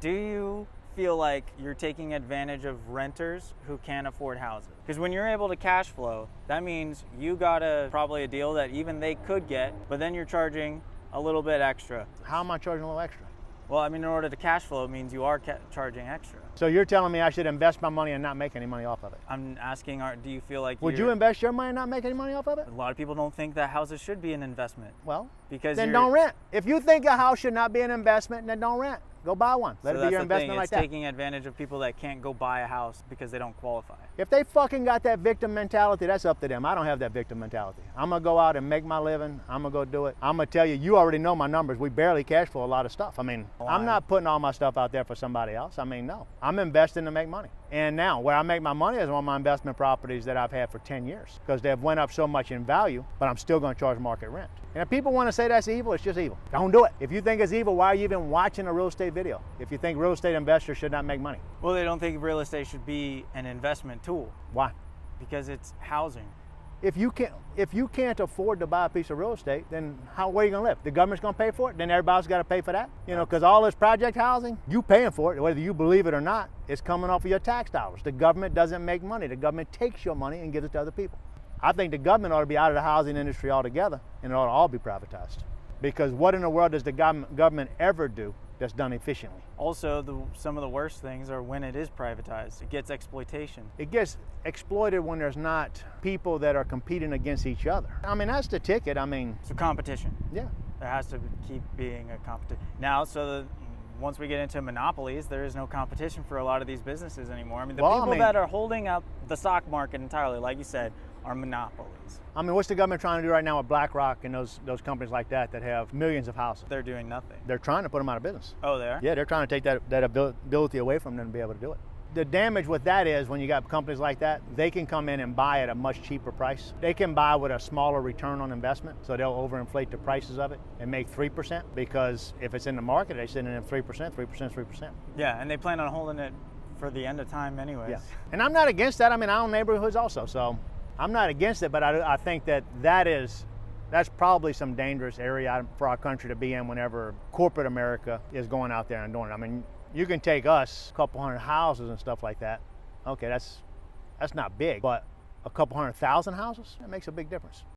Do you feel like you're taking advantage of renters who can't afford houses? Because when you're able to cash flow, that means you got probably a deal that even they could get, but then you're charging a little bit extra. How am I charging a little extra? Well, I mean, in order to cash flow, it means you are charging extra. So you're telling me I should invest my money and not make any money off of it? I'm asking, do you feel like Would you invest your money and not make any money off of it? A lot of people don't think that houses should be an investment. Well, because then don't rent. If you think a house should not be an investment, then don't rent. Go buy one. Let it be your investment like that. It's taking advantage of people that can't go buy a house because they don't qualify. If they fucking got that victim mentality, that's up to them. I don't have that victim mentality. I'm gonna go out and make my living. I'm gonna go do it. I'm gonna tell you, you already know my numbers. We barely cash flow a lot of stuff. I mean, I'm not putting all my stuff out there for somebody else. I mean, no. I'm investing to make money. And now, where I make my money is on my investment properties that I've had for 10 years because they've went up so much in value, but I'm still gonna charge market rent. And if people wanna say that's evil, it's just evil. Don't do it. If you think it's evil, why are you even watching a real estate video? If you think real estate investors should not make money. Well, they don't think real estate should be an investment tool. Why? Because it's housing. If you can't afford to buy a piece of real estate, then where are you gonna live? The government's gonna pay for it? Then everybody's gotta pay for that? You know, because all this project housing, you paying for it, whether you believe it or not, it's coming off of your tax dollars. The government doesn't make money. The government takes your money and gives it to other people. I think the government ought to be out of the housing industry altogether, and it ought to all be privatized. Because what in the world does the government ever do that's done efficiently? Also, some of the worst things are when it is privatized. It gets exploitation. It gets exploited when there's not people that are competing against each other. I mean, that's the ticket. I mean, it's a competition. Yeah. There has to keep being a competition. Now, once we get into monopolies, there is no competition for a lot of these businesses anymore. I mean, people that are holding up the stock market entirely, like you said, are monopolies. I mean, what's the government trying to do right now with BlackRock and those companies like that have millions of houses? They're doing nothing. They're trying to put them out of business. Oh, they are? Yeah, they're trying to take that ability away from them to be able to do it. The damage with that is when you got companies like that, they can come in and buy at a much cheaper price. They can buy with a smaller return on investment, so they'll overinflate the prices of it and make 3%, because if it's in the market, they send it in 3%, 3%. Yeah, and they plan on holding it for the end of time anyways. Yeah. And I'm not against that. I mean, I own neighborhoods also, so I'm not against it, but I think that's probably some dangerous area for our country to be in whenever corporate America is going out there and doing it. I mean, you can take us, a couple hundred houses and stuff like that. Okay, that's not big, but a couple 100,000 houses, that makes a big difference.